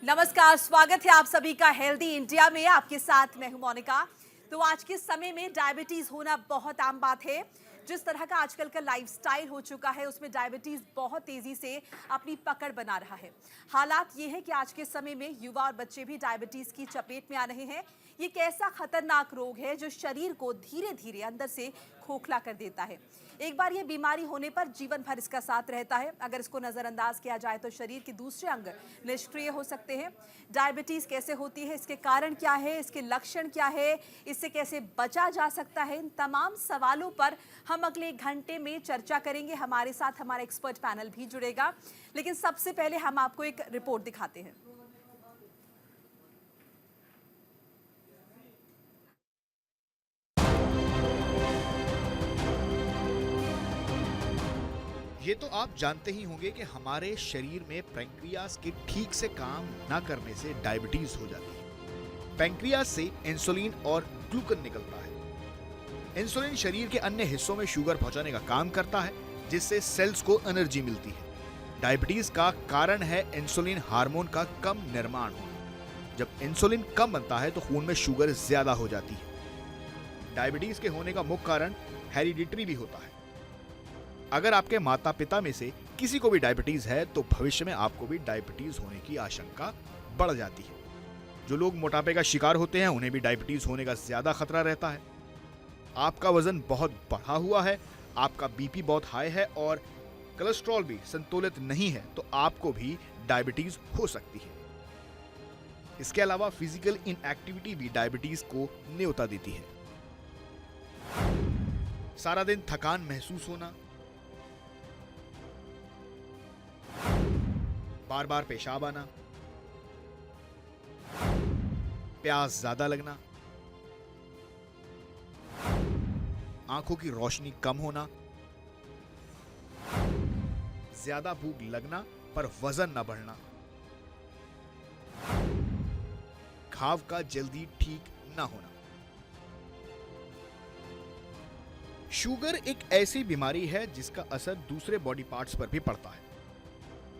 नमस्कार, स्वागत है आप सभी का हेल्दी इंडिया में। आपके साथ मैं हूं मोनिका। तो आज के समय में डायबिटीज होना बहुत आम बात है। जिस तरह का आजकल का लाइफस्टाइल हो चुका है उसमें डायबिटीज बहुत तेजी से अपनी पकड़ बना रहा है। हालात ये है कि आज के समय में युवा और बच्चे भी डायबिटीज की चपेट में आ रहे हैं। ये एक ऐसा खतरनाक रोग है जो शरीर को धीरे धीरे अंदर से खोखला कर देता है। एक बार ये बीमारी होने पर जीवन भर इसका साथ रहता है। अगर इसको नजरअंदाज किया जाए तो शरीर के दूसरे अंग निष्क्रिय हो सकते हैं। डायबिटीज कैसे होती है, इसके कारण क्या है, इसके लक्षण क्या है, इससे कैसे बचा जा सकता है, इन तमाम सवालों पर हम अगले 1 घंटे में चर्चा करेंगे। हमारे साथ हमारा एक्सपर्ट पैनल भी जुड़ेगा, लेकिन सबसे पहले हम आपको एक रिपोर्ट दिखाते हैं। ये तो आप जानते ही होंगे कि हमारे शरीर में पैंक्रियास के ठीक से काम ना करने से डायबिटीज हो जाती है। पैंक्रियास से इंसुलिन और ग्लूकन निकलता है। इंसुलिन शरीर के अन्य हिस्सों में शुगर पहुंचाने का काम करता है, जिससे सेल्स को एनर्जी मिलती है। डायबिटीज का कारण है इंसुलिन हार्मोन का कम निर्माण होना। जब इंसुलिन कम बनता है तो खून में शुगर ज्यादा हो जाती है। डायबिटीज के होने का मुख्य कारण हेरिडिटरी भी होता है। अगर आपके माता पिता में से किसी को भी डायबिटीज है तो भविष्य में आपको भी डायबिटीज होने की आशंका बढ़ जाती है। जो लोग मोटापे का शिकार होते हैं उन्हें भी डायबिटीज होने का ज्यादा खतरा रहता है। आपका वजन बहुत बढ़ा हुआ है, आपका बीपी बहुत हाई है और कोलेस्ट्रॉल भी संतुलित नहीं है तो आपको भी डायबिटीज हो सकती है। इसके अलावा फिजिकल इनएक्टिविटी भी डायबिटीज को न्योता देती है। सारा दिन थकान महसूस होना, बार बार पेशाब आना, प्यास ज्यादा लगना, आंखों की रोशनी कम होना, ज्यादा भूख लगना पर वजन न बढ़ना, घाव का जल्दी ठीक न होना। शुगर एक ऐसी बीमारी है जिसका असर दूसरे बॉडी पार्ट्स पर भी पड़ता है।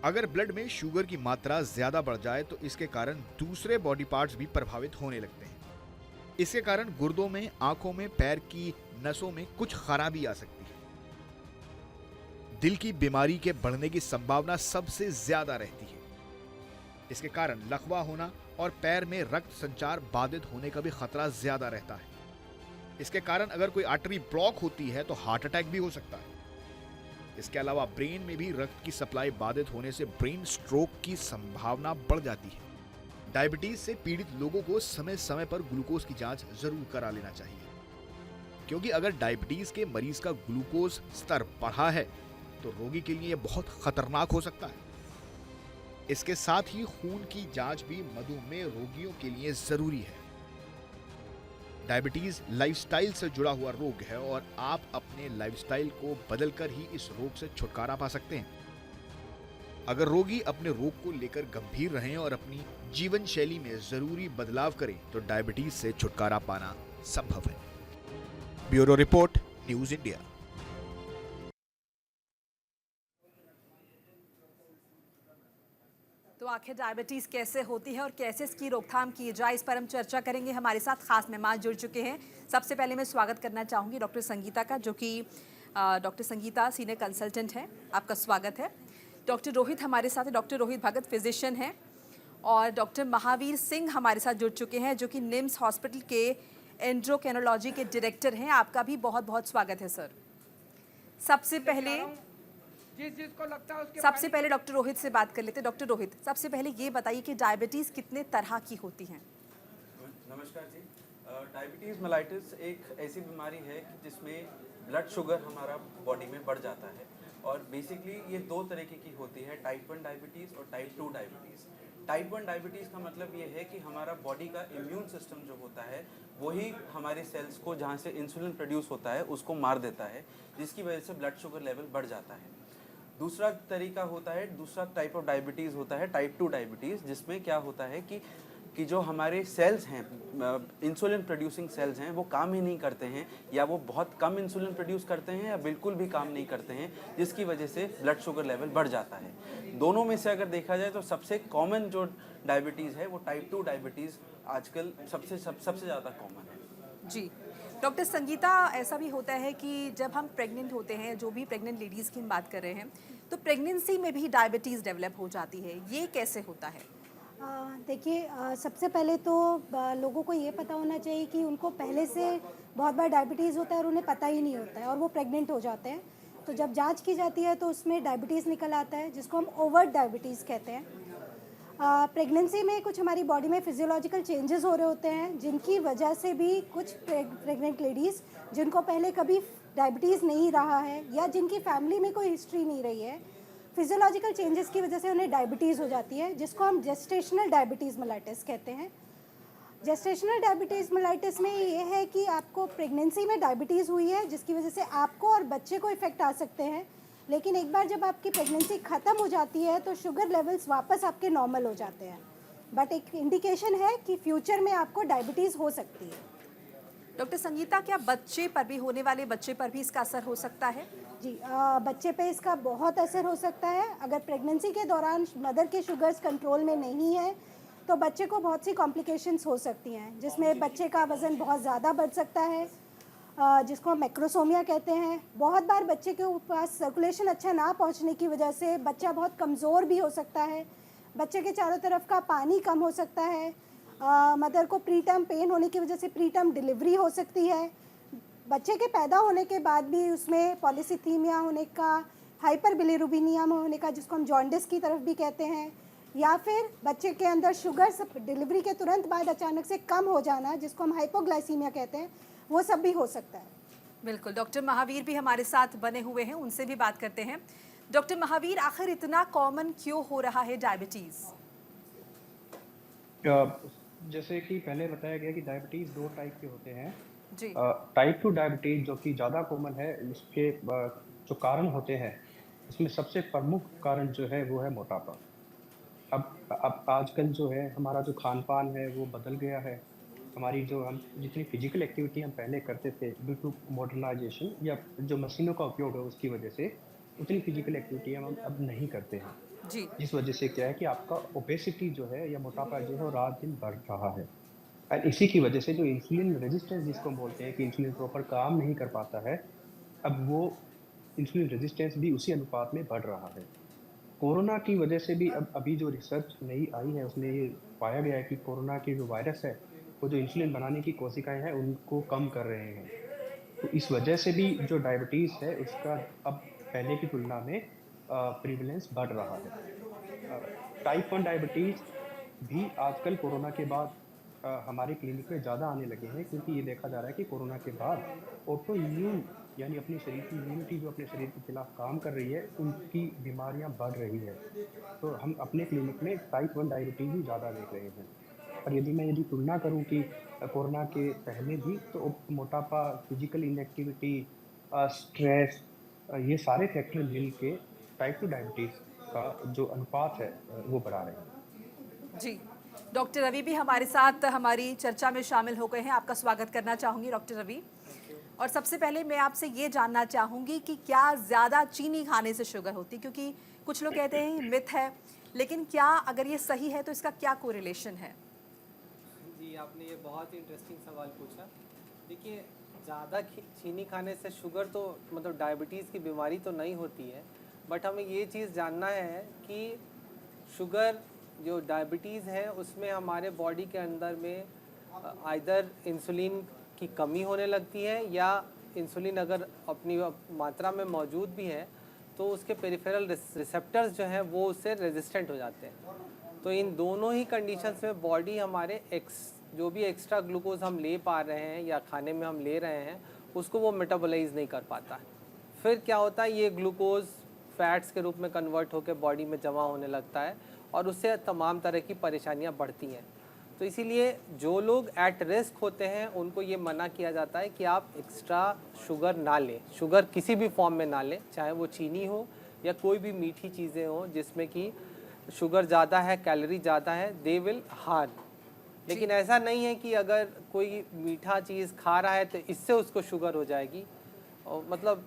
अगर ब्लड में शुगर की मात्रा ज्यादा बढ़ जाए तो इसके कारण दूसरे बॉडी पार्ट्स भी प्रभावित होने लगते हैं। इसके कारण गुर्दों में, आंखों में, पैर की नसों में कुछ खराबी आ सकती है। दिल की बीमारी के बढ़ने की संभावना सबसे ज्यादा रहती है। इसके कारण लकवा होना और पैर में रक्त संचार बाधित होने का भी खतरा ज्यादा रहता है। इसके कारण अगर कोई आर्टरी ब्लॉक होती है तो हार्ट अटैक भी हो सकता है। इसके अलावा ब्रेन में भी रक्त की सप्लाई बाधित होने से ब्रेन स्ट्रोक की संभावना बढ़ जाती है। डायबिटीज से पीड़ित लोगों को समय समय पर ग्लूकोज की जांच जरूर करा लेना चाहिए, क्योंकि अगर डायबिटीज के मरीज का ग्लूकोज स्तर बढ़ा है तो रोगी के लिए बहुत खतरनाक हो सकता है। इसके साथ ही खून की जांच भी मधुमेह रोगियों के लिए जरूरी है। डायबिटीज लाइफस्टाइल से जुड़ा हुआ रोग है और आप अपने लाइफस्टाइल को बदलकर ही इस रोग से छुटकारा पा सकते हैं। अगर रोगी अपने रोग को लेकर गंभीर रहें और अपनी जीवन शैली में जरूरी बदलाव करें तो डायबिटीज से छुटकारा पाना संभव है। Bureau report, news India. तो आखिर डायबिटीज़ कैसे होती है और कैसे इसकी रोकथाम की जाए, इस पर हम चर्चा करेंगे। हमारे साथ खास मेहमान जुड़ चुके हैं। सबसे पहले मैं स्वागत करना चाहूँगी डॉक्टर संगीता का, जो कि डॉक्टर संगीता सीनियर कंसल्टेंट हैं। आपका स्वागत है। डॉक्टर रोहित हमारे साथ है, डॉक्टर रोहित भगत फिजिशियन हैं। और डॉक्टर महावीर सिंह हमारे साथ जुड़ चुके हैं, जो कि निम्स हॉस्पिटल के एंड्रोक्राइनोलॉजी के डायरेक्टर हैं। आपका भी बहुत बहुत स्वागत है सर। सबसे पहले डॉक्टर रोहित से बात कर लेते हैं। डॉक्टर रोहित, सबसे पहले ये बताइए कि डायबिटीज कितने तरह की होती हैं? नमस्कार जी। डायबिटीज़ मेलाइटिस एक ऐसी बीमारी है कि जिसमें ब्लड शुगर हमारा बॉडी में बढ़ जाता है और बेसिकली ये 2 तरीके की होती है, टाइप 1 डायबिटीज़ और टाइप 2 डायबिटीज़। टाइप 1 डायबिटीज़ का मतलब ये है कि हमारा बॉडी का इम्यून सिस्टम जो होता है वही हमारे सेल्स को, जहाँ से इंसुलिन प्रोड्यूस होता है, उसको मार देता है, जिसकी वजह से ब्लड शुगर लेवल बढ़ जाता है। दूसरा तरीका होता है, दूसरा टाइप ऑफ डायबिटीज़ होता है टाइप 2 डायबिटीज़, जिसमें क्या होता है कि कि जो हमारे सेल्स हैं, इंसुलिन प्रोड्यूसिंग सेल्स हैं, वो काम ही नहीं करते हैं, या वो बहुत कम इंसुलिन प्रोड्यूस करते हैं या बिल्कुल भी काम नहीं करते हैं, जिसकी वजह से ब्लड शुगर लेवल बढ़ जाता है। दोनों में से अगर देखा जाए तो सबसे कॉमन जो डायबिटीज़ है वो टाइप 2 डायबिटीज़ आजकल सबसे ज़्यादा कॉमन है। जी डॉक्टर संगीता, ऐसा भी होता है कि जब हम प्रेग्नेंट होते हैं, जो भी प्रेग्नेंट लेडीज़ की हम बात कर रहे हैं, तो प्रेगनेंसी में भी डायबिटीज़ डेवलप हो जाती है, ये कैसे होता है? देखिए, सबसे पहले तो लोगों को ये पता होना चाहिए कि उनको पहले से बहुत बार डायबिटीज़ होता है और उन्हें पता ही नहीं होता है और वो प्रेग्नेंट हो जाते हैं। तो जब जांच की जाती है तो उसमें डायबिटीज़ निकल आता है, जिसको हम ओवर्ट डायबिटीज़ कहते हैं। प्रेगनेंसी में कुछ हमारी बॉडी में फिजियोलॉजिकल चेंजेस हो रहे होते हैं, जिनकी वजह से भी कुछ प्रेग्नेंट लेडीज़ जिनको पहले कभी डायबिटीज़ नहीं रहा है या जिनकी फैमिली में कोई हिस्ट्री नहीं रही है, फिजियोलॉजिकल चेंजेस की वजह से उन्हें डायबिटीज़ हो जाती है, जिसको हम जेस्टेशनल डायबिटीज़ मेलाइटिस कहते हैं। जेस्टेशनल डायबिटीज़ मेलाइटिस में ये है कि आपको प्रेगनेंसी में डायबिटीज़ हुई है, जिसकी वजह से आपको और बच्चे को इफ़ेक्ट आ सकते हैं, लेकिन एक बार जब आपकी प्रेगनेंसी ख़त्म हो जाती है तो शुगर लेवल्स वापस आपके नॉर्मल हो जाते हैं। बट एक इंडिकेशन है कि फ्यूचर में आपको डायबिटीज़ हो सकती है। डॉक्टर संगीता, क्या बच्चे पर भी, होने वाले बच्चे पर भी इसका असर हो सकता है? जी, बच्चे पे इसका बहुत असर हो सकता है। अगर प्रेगनेंसी के दौरान मदर के शुगर्स कंट्रोल में नहीं है तो बच्चे को बहुत सी कॉम्प्लिकेशंस हो सकती हैं, जिसमें बच्चे का वज़न बहुत ज़्यादा बढ़ सकता है, जिसको हम मैक्रोसोमिया कहते हैं। बहुत बार बच्चे के पास सर्कुलेशन अच्छा ना पहुंचने की वजह से बच्चा बहुत कमज़ोर भी हो सकता है, बच्चे के चारों तरफ का पानी कम हो सकता है, मदर को प्रीटर्म पेन होने की वजह से प्रीटर्म डिलीवरी हो सकती है, बच्चे के पैदा होने के बाद भी उसमें पॉलीसिथीमिया होने का, हाइपर बिलिरुबिनिया होने का, जिसको हम जॉन्डिस की तरफ भी कहते हैं, या फिर बच्चे के अंदर शुगर डिलीवरी के तुरंत बाद अचानक से कम हो जाना, जिसको हम हाइपोग्लाइसीमिया कहते हैं, वो सब भी हो सकता है। बिल्कुल, डॉक्टर महावीर भी हमारे साथ बने हुए हैं, उनसे भी बात करते हैं। डॉक्टर महावीर, आखिर इतना कॉमन क्यों हो रहा है डायबिटीज़? जैसे कि पहले बताया गया कि डायबिटीज़ 2 टाइप के होते हैं। जी। टाइप 2 डायबिटीज़ जो कि ज़्यादा कॉमन है, इसके जो कारण होते हैं, इसमें सबसे प्रमुख कारण जो है वो है मोटापा। अब आजकल जो है हमारा जो खान-पान है वो बदल गया है। हमारी जो हम जितनी फिजिकल एक्टिविटी हम पहले करते थे ड्यू टू मॉडर्नाइजेशन या जो मशीनों का उपयोग है उसकी वजह से, उतनी फिजिकल एक्टिविटी हम अब नहीं करते हैं। जी। जिस वजह से क्या है कि आपका ओबेसिटी जो है या मोटापा जो है वो रात दिन बढ़ रहा है। और इसी की वजह से जो इंसुलिन रेजिस्टेंस जिसको हम बोलते हैं कि इंसुलिन प्रॉपर काम नहीं कर पाता है, अब वो इंसुलिन रेजिस्टेंस भी उसी अनुपात में बढ़ रहा है। कोरोना की वजह से भी अभी जो रिसर्च नई आई है उसमें ये पाया गया है कि कोरोना की जो वायरस है वो जो इंसुलिन बनाने की कोशिकाएं हैं उनको कम कर रहे हैं। तो इस वजह से भी जो डायबिटीज़ है उसका अब पहले की तुलना में प्रीवलेंस बढ़ रहा है। टाइप 1 डायबिटीज़ भी आजकल कोरोना के बाद हमारे क्लिनिक में ज़्यादा आने लगे हैं, क्योंकि ये देखा जा रहा है कि कोरोना के बाद ऑटो इम्यून यानी अपने शरीर की इम्यूनिटी जो अपने शरीर के खिलाफ काम कर रही है, उनकी बीमारियां बढ़ रही है। तो हम अपने क्लिनिक में टाइप 1 डायबिटीज़ भी ज़्यादा देख रहे हैं। और यदि तुलना करूं कि कोरोना के पहले भी, तो मोटापा, फिजिकल इनएक्टिविटी, स्ट्रेस, ये सारे फैक्टर मिल के टाइप 2 डायबिटीज़ का जो अनुपात है वो बढ़ा रहे हैं। जी, डॉक्टर रवि भी हमारे साथ हमारी चर्चा में शामिल हो गए हैं। आपका स्वागत करना चाहूँगी डॉक्टर रवि। और सबसे पहले मैं आपसे ये जानना चाहूँगी कि क्या ज़्यादा चीनी खाने से शुगर होती है? क्योंकि कुछ लोग कहते हैं मिथ है, लेकिन क्या अगर ये सही है तो इसका क्या कोरिलेशन है? जी, आपने ये बहुत ही इंटरेस्टिंग सवाल पूछा। देखिए, ज़्यादा चीनी खाने से शुगर तो मतलब डायबिटीज़ की बीमारी तो नहीं होती है, बट हमें ये चीज़ जानना है कि शुगर जो डायबिटीज़ है उसमें हमारे बॉडी के अंदर में आइदर इंसुलिन की कमी होने लगती है, या इंसुलिन अगर अपनी मात्रा में मौजूद भी है तो उसके पेरिफेरल रिसेप्टर्स जो हैं वो उससे रेजिस्टेंट हो जाते हैं। तो इन दोनों ही कंडीशंस में बॉडी हमारे जो भी एक्स्ट्रा ग्लूकोज हम ले पा रहे हैं या खाने में हम ले रहे हैं उसको वो मेटाबोलाइज नहीं कर पाता। फिर क्या होता है, ये ग्लूकोज फैट्स के रूप में कन्वर्ट होकर बॉडी में जमा होने लगता है और उससे तमाम तरह की परेशानियां बढ़ती हैं। तो इसीलिए जो लोग एट रिस्क होते हैं उनको ये मना किया जाता है कि आप एक्स्ट्रा शुगर ना लें, शुगर किसी भी फॉर्म में ना लें, चाहे वो चीनी हो या कोई भी मीठी चीज़ें हो जिसमें कि शुगर ज़्यादा है, कैलोरी ज़्यादा है, दे विल हार्म। लेकिन ऐसा नहीं है कि अगर कोई मीठा चीज़ खा रहा है तो इससे उसको शुगर हो जाएगी, और मतलब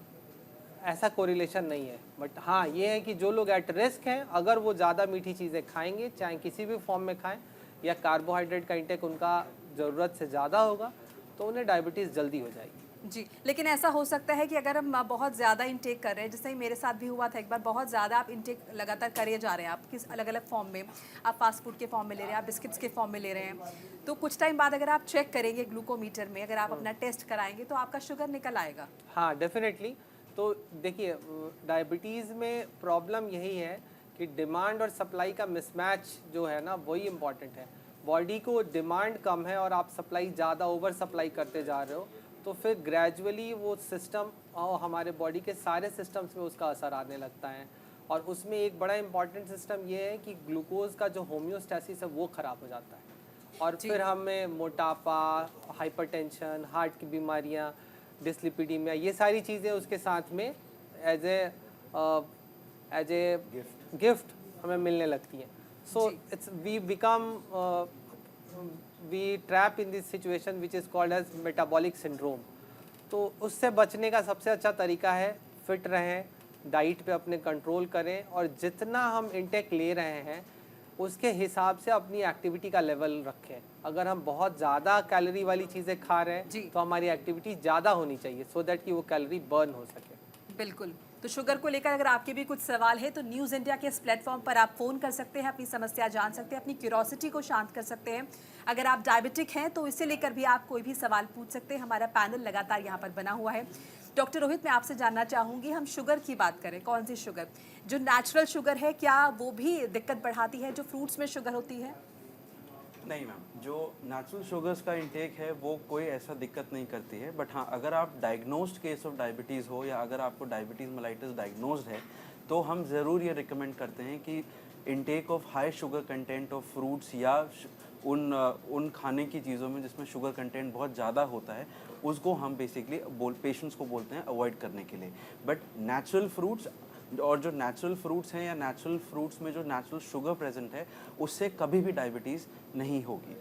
ऐसा कोरिलेशन नहीं है। बट हाँ, ये है कि जो लोग एट रिस्क हैं, अगर वो ज़्यादा मीठी चीज़ें खाएंगे, चाहे किसी भी फॉर्म में खाएं, या कार्बोहाइड्रेट का इंटेक उनका ज़रूरत से ज़्यादा होगा, तो उन्हें डायबिटीज़ जल्दी हो जाएगी। जी, लेकिन ऐसा हो सकता है कि अगर हम बहुत ज़्यादा इंटेक कर रहे हैं, जैसे ही मेरे साथ भी हुआ था एक बार, बहुत ज़्यादा आप इंटेक लगातार करे जा रहे हैं, आप किस अलग अलग फॉर्म में, आप फास्ट फूड के फॉर्म में ले रहे हैं, आप बिस्किट्स के फॉर्म में ले रहे हैं, तो कुछ टाइम बाद अगर आप चेक करेंगे ग्लूकोमीटर में, अगर आप अपना टेस्ट कराएंगे तो आपका शुगर निकल आएगा। हाँ, डेफिनेटली। तो देखिए, डायबिटीज़ में प्रॉब्लम यही है कि डिमांड और सप्लाई का मिसमैच जो है ना, वही इम्पॉर्टेंट है। बॉडी को डिमांड कम है और आप सप्लाई ज़्यादा ओवर सप्लाई करते जा रहे हो, तो फिर ग्रेजुअली वो सिस्टम और हमारे बॉडी के सारे सिस्टम्स में उसका असर आने लगता है। और उसमें एक बड़ा इंपॉर्टेंट सिस्टम ये है कि ग्लूकोज का जो होम्योस्टैसिस है वो ख़राब हो जाता है, और फिर हमें मोटापा, हाइपरटेंशन, हार्ट की बीमारियाँ, डिस्लिपिडीमिया, ये सारी चीज़ें उसके साथ में एज ए गिफ्ट हमें मिलने लगती हैं। So it's we become we trap in this situation which is called as metabolic syndrome। तो उससे बचने का सबसे अच्छा तरीका है फिट रहें, डाइट पे अपने कंट्रोल करें, और जितना हम इंटेक ले रहे हैं उसके हिसाब से अपनी एक्टिविटी का लेवल रखें। अगर हम बहुत ज़्यादा कैलोरी वाली चीज़ें खा रहे हैं तो हमारी एक्टिविटी ज़्यादा होनी चाहिए, सो दैट कि वो कैलोरी बर्न हो सके। बिल्कुल। तो शुगर को लेकर अगर आपके भी कुछ सवाल है तो न्यूज़ इंडिया के इस प्लेटफॉर्म पर आप फ़ोन कर सकते हैं, अपनी समस्या जान सकते हैं, अपनी क्यूरोसिटी को शांत कर सकते हैं। अगर आप डायबिटिक हैं तो इसे लेकर भी आप कोई भी सवाल पूछ सकते हैं। हमारा पैनल लगातार यहाँ पर बना हुआ है। डॉक्टर रोहित, मैं आपसे जानना चाहूँगी, हम शुगर की बात करें, कौन सी शुगर? जो नेचुरल शुगर है, क्या वो भी दिक्कत बढ़ाती है जो फ्रूट्स में शुगर होती है? नहीं मैम, जो नेचुरल शुगर्स का इंटेक है वो कोई ऐसा दिक्कत नहीं करती है। बट हाँ, अगर आप डायग्नोस्ड केस ऑफ डायबिटीज़ हो, या अगर आपको डायबिटीज़ मेलाइटिस डायग्नोस्ड है, तो हम ज़रूर ये रिकमेंड करते हैं कि intake of high sugar content of fruits, या उन खाने की चीज़ों में जिसमें शुगर कंटेंट बहुत ज़्यादा होता है, उसको हम बेसिकली पेशेंट्स को बोलते हैं अवॉइड करने के लिए। बट नेचुरल फ्रूट्स, और जो नेचुरल फ्रूट्स हैं या नेचुरल फ्रूट्स में जो नेचुरल शुगर प्रेजेंट है, उससे कभी भी डायबिटीज़ नहीं होगी।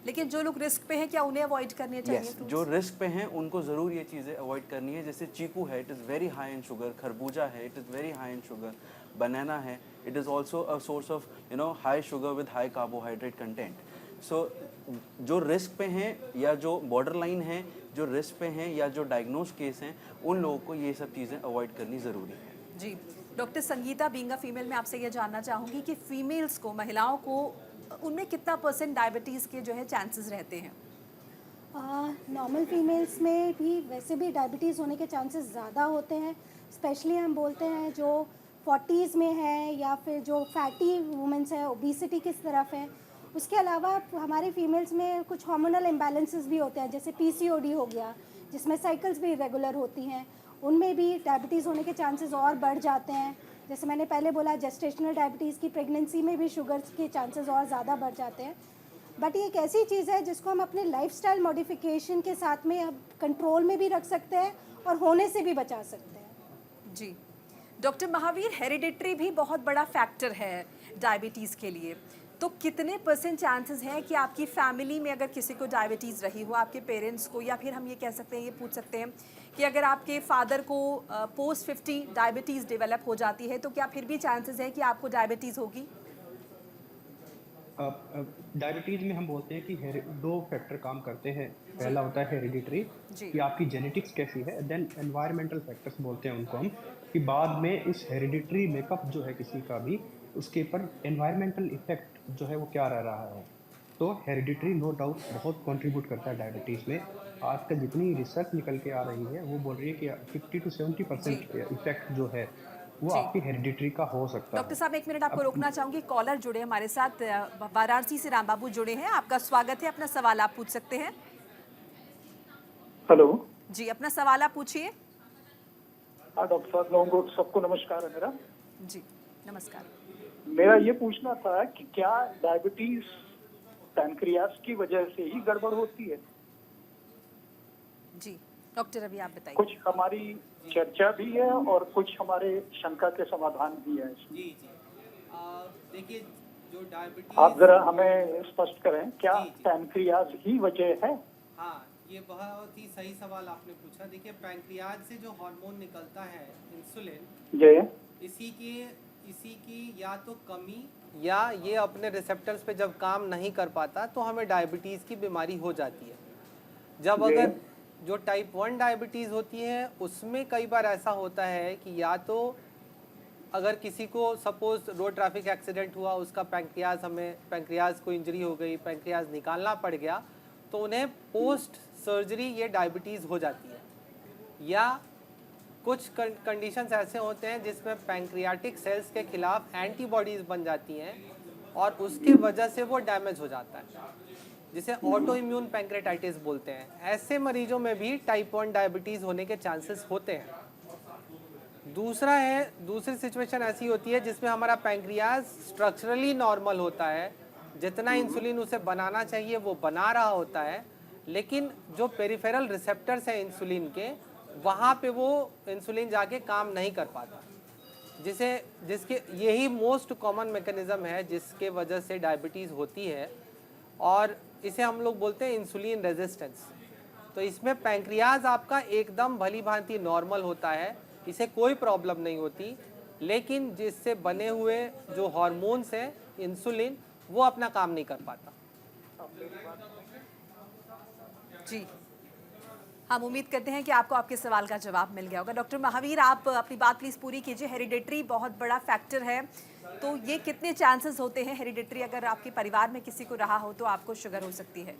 लेकिन जो लोग रिस्क पे हैं, क्या उन्हें अवॉइड करने चाहिए? Yes, जो रिस्क पे हैं उनको ज़रूर ये चीज़ें अवॉइड करनी है। जैसे चीकू है, it is very high in sugar, खरबूजा है, it is very high in sugar, banana है, it is also a source of high sugar with high carbohydrate content. So जो रिस्क पे हैं या जो बॉर्डर लाइन हैं, जो रिस्क पे हैं या जो डायग्नोज केस हैं, उन लोगों को ये सब चीज़ें अवॉइड करनी ज़रूरी है। जी, doctor Sangeeta, being a female, मैं आपसे ये जानना चाहूँगी कि फीमेल्स को, महिलाओं को, उनमें कितना % डायबिटीज़ के जो है चांसेस रहते हैं? नॉर्मल फीमेल्स में भी वैसे भी डायबिटीज़ होने के चांसेस ज़्यादा होते हैं। स्पेशली हम बोलते हैं जो 40s में है, या फिर जो फैटी वुमेंस है, ओबेसिटी किस तरफ है। उसके अलावा हमारे फीमेल्स में कुछ हार्मोनल इम्बैलेंसेस भी होते हैं, जैसे PCOD हो गया, जिसमें साइकिल्स भी इरेगुलर होती हैं, उनमें भी डायबिटीज़ होने के चांसेस और बढ़ जाते हैं। जैसे मैंने पहले बोला, जेस्टेशनल डायबिटीज़ की प्रेगनेंसी में भी शुगर के चांसेस और ज़्यादा बढ़ जाते हैं। बट ये एक ऐसी चीज़ है जिसको हम अपने लाइफस्टाइल मॉडिफिकेशन के साथ में अब कंट्रोल में भी रख सकते हैं और होने से भी बचा सकते हैं। जी, डॉक्टर महावीर, हेरिडिटरी भी बहुत बड़ा फैक्टर है डायबिटीज़ के लिए। तो कितने % चांसेस हैं कि आपकी फैमिली में अगर किसी को डायबिटीज़ रही हो, आपके पेरेंट्स को, या फिर हम ये कह सकते हैं, ये पूछ सकते हैं कि अगर आपके फादर को पोस्ट 50 डायबिटीज़ डेवलप हो जाती है, तो क्या फिर भी चांसेस है कि आपको डायबिटीज़ होगी? डायबिटीज़ में हम बोलते हैं कि 2 फैक्टर काम करते हैं। पहला होता है हेरिडिटरी, कि आपकी जेनेटिक्स कैसी है, देन एनवायरमेंटल फैक्टर्स बोलते हैं उनको हम, कि बाद में इस हेरिडिटरी मेकअप जो है किसी का भी, उसके ऊपर एनवायरमेंटल इफेक्ट जो है वो क्या रह रहा है। तो हेरिडिटरी नो डाउट बहुत कंट्रीब्यूट करता है डायबिटीज़ में। आजकल जितनी रिसर्च निकल के आ रही है वो बोल रही है कि 50 to 70% इफेक्ट जो है वो आपकी हेरिडिटरी का हो सकता है। डॉक्टर साहब, 1 मिनट आपको रोकना चाहूँगी। कॉलर जुड़े हमारे साथ, वाराणसी से राम बाबू जुड़े हैं। आपका स्वागत है, अपना सवाल आप पूछ सकते हैं। हेलो जी, अपना सवाल आप पूछिए। हाँ डॉक्टर साहब, लॉन्ग रोड सबको नमस्कार है मेरा। जी, नमस्कार। मेरा ये पूछना था कि क्या डायबिटीज पैनक्रियास की वजह से ही गड़बड़ होती है? जी, डॉक्टर अभी आप बताइए। कुछ हमारी चर्चा भी है और कुछ हमारे शंका के समाधान भी है। जी जी, देखिए, जो डायबिटीज, आप जरा हमें स्पष्ट करें, क्या जी, जी। पैनक्रियाज ही वजह है? हाँ, ये बहुत ही सही सवाल आपने पूछा। देखिए, पैंक्रियाज से जो हार्मोन निकलता है इंसुलिन, जी इसी की या तो कमी या ये अपने रिसेप्टर्स पे जब काम नहीं कर पाता तो हमें डायबिटीज़ की बीमारी हो जाती है। जब जी। अगर जो टाइप 1 डायबिटीज़ होती है उसमें कई बार ऐसा होता है कि या तो अगर किसी को सपोज रोड ट्रैफिक एक्सीडेंट हुआ, उसका पैंक्रियाज को इंजरी हो गई, पैंक्रियाज निकालना पड़ गया, तो उन्हें पोस्ट सर्जरी ये डायबिटीज़ हो जाती है। या कुछ कंडीशंस ऐसे होते हैं जिसमें पैंक्रियाटिक सेल्स के खिलाफ एंटीबॉडीज़ बन जाती हैं और उसके वजह से वो डैमेज हो जाता है, जिसे ऑटो इम्यून पैंक्रेटाइटिस बोलते हैं। ऐसे मरीजों में भी टाइप 1 डायबिटीज़ होने के चांसेस होते हैं। दूसरी सिचुएशन ऐसी होती है जिसमें हमारा पैंक्रियाज स्ट्रक्चरली नॉर्मल होता है, जितना इंसुलिन उसे बनाना चाहिए वो बना रहा होता है, लेकिन जो पेरिफेरल रिसेप्टर्स हैं इंसुलिन के, वहाँ पे वो इंसुलिन जाके काम नहीं कर पाता, जिसके यही मोस्ट कॉमन मैकेनिज्म है जिसके वजह से डायबिटीज़ होती है, और इसे हम लोग बोलते हैं इंसुलिन रेजिस्टेंस। तो इसमें पैंक्रियाज आपका एकदम भली भांति नॉर्मल होता है, इसे कोई प्रॉब्लम नहीं होती, लेकिन जिससे बने हुए जो हार्मोन्स हैं इंसुलिन, वो अपना काम नहीं कर पाता। जी, हम उम्मीद करते हैं कि आपको आपके सवाल का जवाब मिल गया होगा। डॉक्टर महावीर, आप अपनी बात प्लीज पूरी कीजिए। हेरिडिटरी बहुत बड़ा फैक्टर है, तो ये कितने चांसेस होते हैं हेरिडिटरी, अगर आपके परिवार में किसी को रहा हो तो आपको शुगर हो सकती है?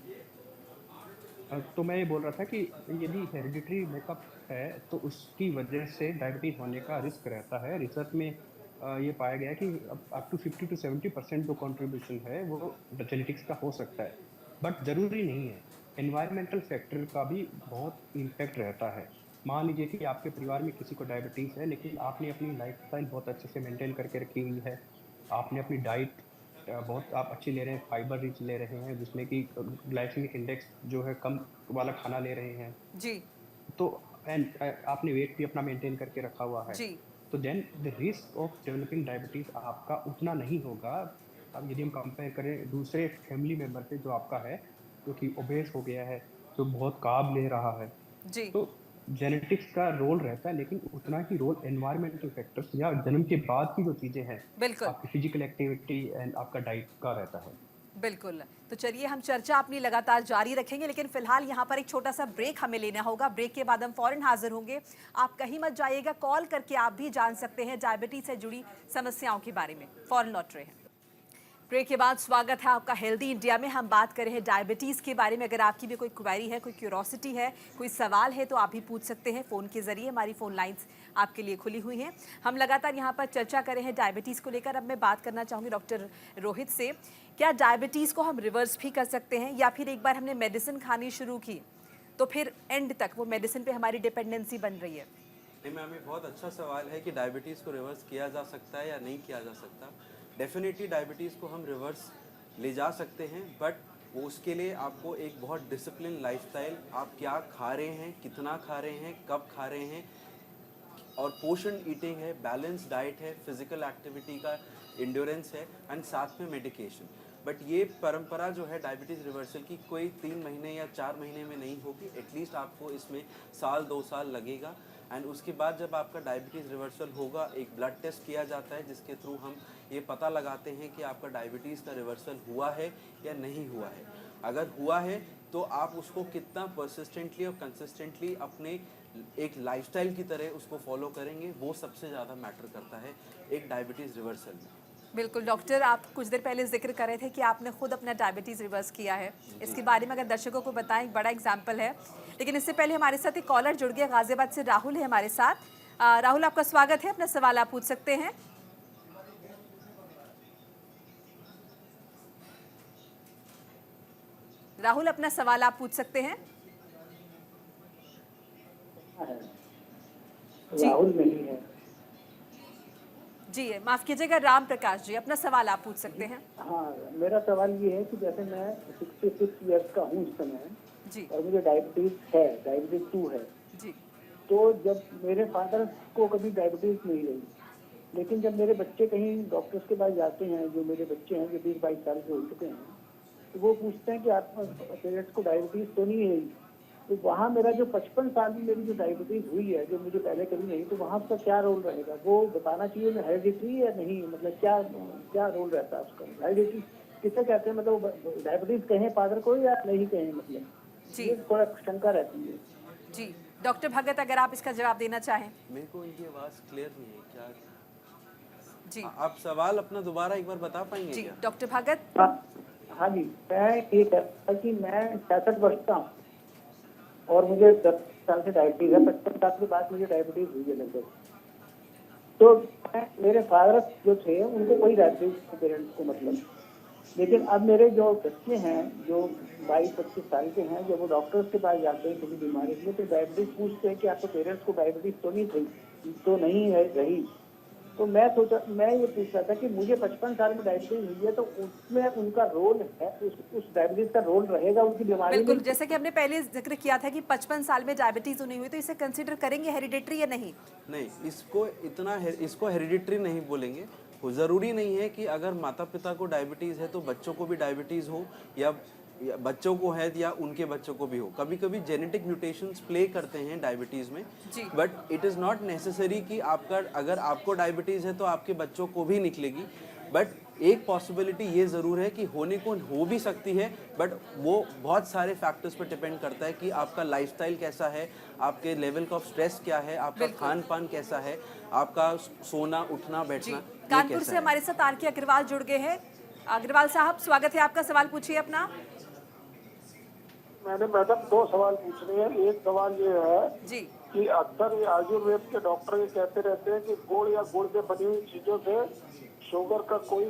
तो मैं ये बोल रहा था कि यदि हेरिडिटरी मेकअप है तो उसकी वजह से डायबिटीज़ होने का रिस्क रहता है। रिसर्च में ये पाया गया है कि अप टू 50 to 70% जो कंट्रीब्यूशन है वो जेनेटिक्स का हो सकता है, बट ज़रूरी नहीं है। एनवायरमेंटल फैक्टर का भी बहुत इम्पैक्ट रहता है। मान लीजिए कि आपके परिवार में किसी को डायबिटीज़ है, लेकिन आपने अपनी लाइफस्टाइल बहुत अच्छे से मेंटेन करके रखी हुई है, आपने अपनी डाइट बहुत आप अच्छी ले रहे हैं, फाइबर रिच ले रहे हैं, जिसमें कि ग्लाइसेमिक इंडेक्स जो है कम वाला खाना ले रहे हैं, जी तो एंड आपने वेट भी अपना मेंटेन करके रखा हुआ है, जी तो then the risk of developing diabetes आपका उतना नहीं होगा। अब यदि हम कंपेयर करें दूसरे फैमिली मेम्बर से जो आपका है, जो कि ओबेस हो गया है, जो बहुत कार्ब ले रहा है, जी तो जेनेटिक्स का रोल रहता है, लेकिन उतना ही रोल एनवायरमेंटल फैक्टर्स या जन्म के बाद की जो चीज़ें हैं, बिल्कुल आपकी फिजिकल एक्टिविटी एंड आपका डाइट का रहता है। बिल्कुल। तो चलिए, हम चर्चा अपनी लगातार जारी रखेंगे, लेकिन फिलहाल यहाँ पर एक छोटा सा ब्रेक हमें लेना होगा। ब्रेक के बाद हम फौरन हाजिर होंगे। आप कहीं मत जाइएगा, कॉल करके आप भी जान सकते हैं डायबिटीज से जुड़ी समस्याओं के बारे में। फौरन लौट रहे हैं। ब्रेक के बाद स्वागत है आपका हेल्दी इंडिया में। हम बात कर रहे हैं डायबिटीज़ के बारे में। अगर आपकी भी कोई क्वेरी है, कोई क्यूरोसिटी है, कोई सवाल है, तो आप भी पूछ सकते हैं फ़ोन के ज़रिए। हमारी फ़ोन लाइंस आपके लिए खुली हुई हैं। हम लगातार यहाँ पर चर्चा कर रहे हैं डायबिटीज़ को लेकर। अब मैं बात करना चाहूँगी डॉक्टर रोहित से, क्या डायबिटीज़ को हम रिवर्स भी कर सकते हैं, या फिर एक बार हमने मेडिसिन खानी शुरू की तो फिर एंड तक वो मेडिसिन पे हमारी डिपेंडेंसी बन रही है? नहीं मैम, ये बहुत अच्छा सवाल है कि डायबिटीज़ को रिवर्स किया जा सकता है या नहीं किया जा सकता। डेफिनेटली डायबिटीज़ को हम रिवर्स ले जा सकते हैं, बट उसके लिए आपको एक बहुत डिसिप्लिन लाइफस्टाइल, आप क्या खा रहे हैं, कितना खा रहे हैं, कब खा रहे हैं, और पोषण ईटिंग है, बैलेंस डाइट है, फिजिकल एक्टिविटी का इंड्योरेंस है, एंड साथ में मेडिकेशन। बट ये परंपरा जो है डायबिटीज़ रिवर्सल की, कोई 3 महीने या 4 महीने में नहीं होगी। एटलीस्ट आपको इसमें साल 2 साल लगेगा। एंड उसके बाद जब आपका डायबिटीज़ रिवर्सल होगा, एक ब्लड टेस्ट किया जाता है जिसके थ्रू हम ये पता लगाते हैं कि आपका डायबिटीज़ का रिवर्सल हुआ है या नहीं हुआ है। अगर हुआ है तो आप उसको कितना परसिस्टेंटली और कंसिस्टेंटली अपने एक लाइफस्टाइल की तरह उसको फॉलो करेंगे, वो सबसे ज़्यादा मैटर करता है एक डायबिटीज़ रिवर्सल में। बिल्कुल डॉक्टर, आप कुछ देर पहले जिक्र कर रहे थे कि आपने खुद अपना डायबिटीज़ रिवर्स किया है। इसके बारे में अगर दर्शकों को बताएं, एक बड़ा एग्जाम्पल है। लेकिन इससे पहले हमारे साथ एक कॉलर जुड़ गया, गाजियाबाद से राहुल है हमारे साथ। राहुल, आपका स्वागत है, अपना सवाल आप पूछ सकते हैं। राहुल, अपना सवाल आप पूछ सकते हैं। राहुल नहीं है। जी, माफ कीजिएगा, राम प्रकाश जी, अपना सवाल आप पूछ सकते हैं। हाँ, मेरा सवाल ये है कि जैसे मैं 66 ईयर्स का हूँ इस समय, जी और मुझे डायबिटीज है, डायबिटीज 2 है, जी तो जब मेरे फादर को कभी डायबिटीज नहीं रही, लेकिन जब मेरे बच्चे कहीं डॉक्टर्स के पास जाते हैं, जो मेरे बच्चे हैं जो 20-22 साल के हो चुके हैं, तो वो पूछते हैं कि आपका पेरेंट्स को डायबिटीज तो नहीं है। तो वहाँ मेरा जो 55 साल में मेरी जो डायबिटीज हुई है, जो मुझे पहले कभी नहीं, तो वहाँ उसका क्या रोल रहेगा? वो बताना चाहिए मैं हेरिडिटरी या नहीं, मतलब क्या क्या रोल रहता है उसका? हेरिडिटरी किसे कहते हैं, मतलब डायबिटीज कहें फादर को या नहीं कहें, मतलब जी ये थोड़ा शंका रहती है। जी डॉक्टर भगत, अगर आप इसका जवाब देना चाहें। मेरे को इनकी आवाज़ क्लियर नहीं है क्या? जी आप सवाल अपना दोबारा एक बार बता पाएंगे जी क्या? डॉक्टर भगत। हाँ जी, मैं ये कहता कि मैं 66 वर्ष का हूँ और मुझे 10 साल से डायबिटीज है। 55 साल के बाद मुझे डायबिटीज हुई है लगभग। तो मेरे फादर जो थे उनको कोई डायबिटीज, पेरेंट्स को मतलब, लेकिन अब मेरे जो बच्चे हैं जो 22-25 साल के हैं, जब वो डॉक्टर्स के पास जाते हैं किसी बीमारी के लिए, तो डायबिटीज पूछते हैं कि आपके पेरेंट्स को डायबिटीज तो नहीं थी, तो नहीं है रही। तो मैं ये पूछ रहा था कि मुझे 55 साल में डायबिटीज हुई है, तो उसमें उनका रोल है, उस डायबिटीज का रोल रहेगा उनकी बीमारी बिल्कुल, में? जैसे कि हमने पहले जिक्र किया था कि 55 साल में डायबिटीज नहीं हुई, तो इसे कंसीडर करेंगे हेरिडेटरी या नहीं? नहीं, इसको हेरिडिटरी नहीं बोलेंगे। वो ज़रूरी नहीं है कि अगर माता पिता को डायबिटीज़ है तो बच्चों को भी डायबिटीज़ हो, या बच्चों को है या उनके बच्चों को भी हो। कभी कभी जेनेटिक म्यूटेशंस प्ले करते हैं डायबिटीज़ में, but it is not necessary कि अगर आपको डायबिटीज़ है तो आपके बच्चों को भी निकलेगी। बट एक पॉसिबिलिटी ये ज़रूर है कि होने को हो भी सकती है, बट वो बहुत सारे फैक्टर्स पर डिपेंड करता है कि आपका लाइफस्टाइल कैसा है, आपके लेवल ऑफ स्ट्रेस क्या है, आपका खान पान कैसा है, आपका सोना उठना बैठना कानपुर से हमारे साथ आर के अग्रवाल जुड़ गए हैं। अग्रवाल साहब, स्वागत है आपका, सवाल पूछिए अपना। मैंने मैडम 2 सवाल पूछने हैं। एक सवाल ये है जी कि अक्सर ये आयुर्वेद के डॉक्टर ये कहते रहते हैं कि गुड़ या गुड़ से बनी हुई चीजों से शुगर का कोई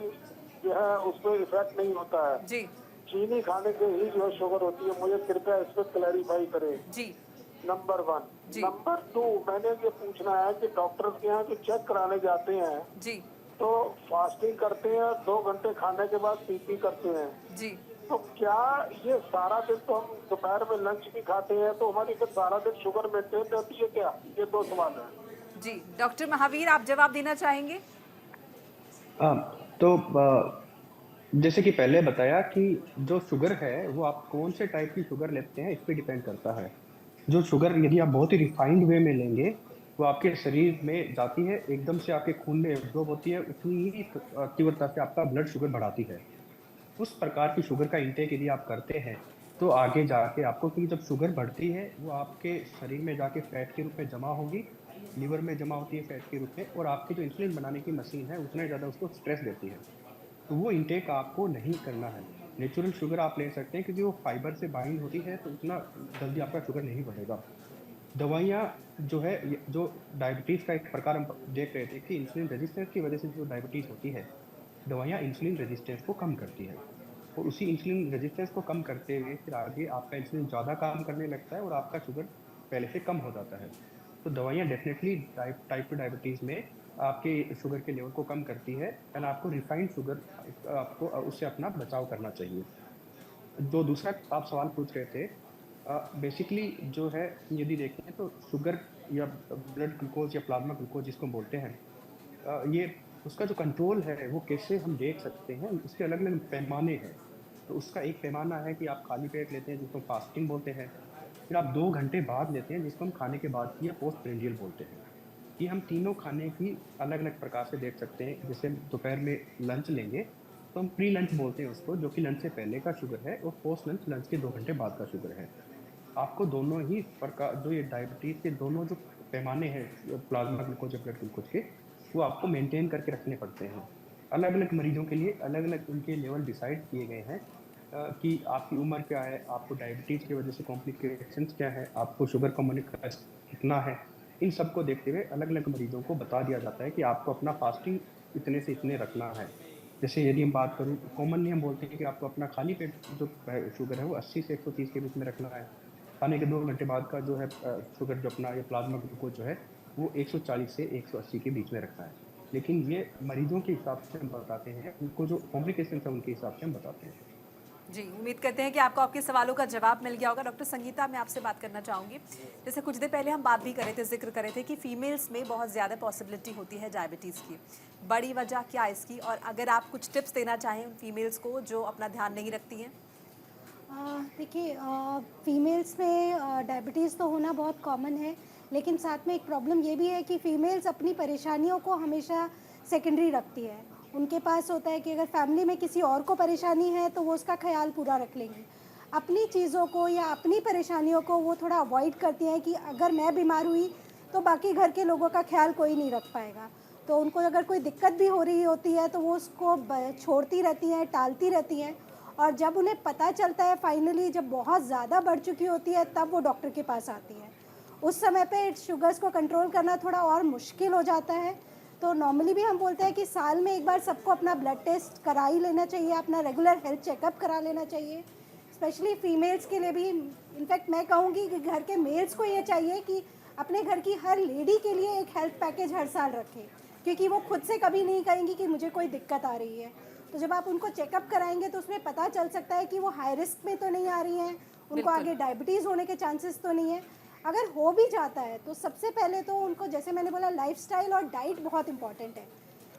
जो है उसमें इफेक्ट नहीं होता है, जी चीनी खाने से ही जो है शुगर होती है। मुझे कृपया इस पर क्लैरिफाई करें। जी नंबर 1। जी। नंबर 2, मैंने ये पूछना है कि डॉक्टर के यहाँ जो चेक कराने जाते हैं जी तो फास्टिंग करते हैं, 2 घंटे खाने के बाद पीपी करते हैं, जी तो क्या ये सारा दिन, तो हम दोपहर में लंच भी खाते हैं, तो हमारी फिर सारा दिन शुगर मेंटेन रहती है क्या? ये 2 सवाल है जी। डॉक्टर महावीर, आप जवाब देना चाहेंगे? तो जैसे कि पहले बताया कि जो शुगर है वो आप कौन से टाइप की शुगर लेते हैं इस पे डिपेंड करता है। जो शुगर यदि आप बहुत ही रिफाइंड वे में लेंगे वो आपके शरीर में जाती है, एकदम से आपके खून में एब्जॉर्ब होती है, उतनी ही तीव्रता से आपका ब्लड शुगर बढ़ाती है। उस प्रकार की शुगर का इंटेक यदि आप करते हैं तो आगे जाके आपको, क्योंकि जब शुगर बढ़ती है वो आपके शरीर में जाके फैट के रूप में जमा होगी, लीवर में जमा होती है फैट के रूप में, और आपकी जो इंसुलिन बनाने की मशीन है उतने ज़्यादा उसको स्ट्रेस देती है। तो वो इंटेक आपको नहीं करना है। नेचुरल शुगर आप ले सकते हैं क्योंकि वो फाइबर से बाइंड होती है, तो उतना जल्दी आपका शुगर नहीं बढ़ेगा। दवाइयाँ जो है, जो डायबिटीज़ का एक प्रकार हम देख रहे थे कि इंसुलिन रेजिस्टेंस की वजह से जो डायबिटीज़ होती है, दवाइयाँ इंसुलिन रेजिस्टेंस को कम करती है, और उसी इंसुलिन रेजिस्टेंस को कम करते हुए फिर आगे आपका इंसुलिन ज़्यादा काम करने लगता है और आपका शुगर पहले से कम हो जाता है। तो दवाइयाँ डेफिनेटली टाइप 2 डायबिटीज़ में आपके शुगर के लेवल को कम करती है, एंड आपको रिफाइंड शुगर आपको उससे अपना बचाव करना चाहिए। जो दूसरा आप सवाल पूछ रहे थे, बेसिकली जो है यदि देखें तो शुगर या ब्लड ग्लूकोज या प्लाज्मा ग्लूकोज जिसको बोलते हैं, ये उसका जो कंट्रोल है वो कैसे हम देख सकते हैं, उसके अलग अलग पैमाने हैं। तो उसका एक पैमाना है कि आप खाली पेट लेते हैं जिसको फास्टिंग बोलते हैं, फिर आप 2 घंटे बाद लेते हैं जिसको हम खाने के बाद की या पोस्ट प्रेंडियल बोलते हैं। ये हम तीनों खाने की अलग अलग प्रकार से देख सकते हैं। जैसे दोपहर में लंच लेंगे तो हम प्री लंच बोलते हैं उसको, जो कि लंच से पहले का शुगर है, और पोस्ट लंच, लंच के 2 घंटे बाद का शुगर है। आपको दोनों ही प्रकार, जो ये डायबिटीज़ के दोनों जो पैमाने हैं प्लाज्मा ग्लूकोज या ब्लड ग्लूकोज के, वो आपको मेंटेन करके रखने पड़ते हैं। अलग अलग मरीजों के लिए अलग अलग उनके लेवल डिसाइड किए गए हैं कि आपकी उम्र क्या है, आपको डायबिटीज़ की वजह से कॉम्प्लिकेशंस क्या है, आपको शुगर का मोनिटर कितना है, इन सब को देखते हुए अलग अलग मरीजों को बता दिया जाता है कि आपको अपना फास्टिंग इतने से इतने रखना है। जैसे यदि हम बात करूँ, कॉमनली हम बोलते हैं कि आपको अपना खाली पेट जो शुगर है वो 80 से 130 के बीच में रखना है। खाने के 2 घंटे बाद का जो है शुगर जो अपना, या प्लाज्मा ग्लूकोज जो है वो 140 से 180 के बीच में रखना है। लेकिन ये मरीजों के हिसाब से हम बताते हैं, उनको जो कॉम्प्लिकेशन है उनके हिसाब से हम बताते हैं। जी, उम्मीद करते हैं कि आपको आपके सवालों का जवाब मिल गया होगा। डॉक्टर संगीता, मैं आपसे बात करना चाहूँगी। जैसे कुछ देर पहले हम बात भी कर रहे थे, ज़िक्र कर रहे थे कि फीमेल्स में बहुत ज़्यादा पॉसिबिलिटी होती है डायबिटीज़ की। बड़ी वजह क्या है इसकी, और अगर आप कुछ टिप्स देना चाहें उन फीमेल्स को जो अपना ध्यान नहीं रखती हैं? देखिए, फीमेल्स में डायबिटीज़ तो होना बहुत कॉमन है, लेकिन साथ में एक प्रॉब्लम ये भी है कि फीमेल्स अपनी परेशानियों को हमेशा सेकेंडरी रखती है। उनके पास होता है कि अगर फैमिली में किसी और को परेशानी है तो वो उसका ख्याल पूरा रख लेंगी। अपनी चीज़ों को या अपनी परेशानियों को वो थोड़ा अवॉइड करती हैं कि अगर मैं बीमार हुई तो बाकी घर के लोगों का ख्याल कोई नहीं रख पाएगा। तो उनको अगर कोई दिक्कत भी हो रही होती है तो वो उसको छोड़ती रहती हैं, टालती रहती हैं, और जब उन्हें पता चलता है फाइनली, जब बहुत ज़्यादा बढ़ चुकी होती है, तब वो डॉक्टर के पास आती है। उस समय पे शुगर्स को कंट्रोल करना थोड़ा और मुश्किल हो जाता है। तो नॉर्मली भी हम बोलते हैं कि साल में एक बार सबको अपना ब्लड टेस्ट करा ही लेना चाहिए, अपना रेगुलर हेल्थ चेकअप करा लेना चाहिए, स्पेशली फीमेल्स के लिए भी। इनफैक्ट मैं कहूँगी कि घर के मेल्स को ये चाहिए कि अपने घर की हर लेडी के लिए एक हेल्थ पैकेज हर साल रखें, क्योंकि वो खुद से कभी नहीं कहेंगी कि मुझे कोई दिक्कत आ रही है। तो जब आप उनको चेकअप कराएंगे तो उसमें पता चल सकता है कि वो हाई रिस्क में तो नहीं आ रही हैं, उनको आगे डायबिटीज़ होने के चांसेस तो नहीं है। अगर हो भी जाता है तो सबसे पहले तो उनको, जैसे मैंने बोला, लाइफस्टाइल और डाइट बहुत इंपॉर्टेंट है।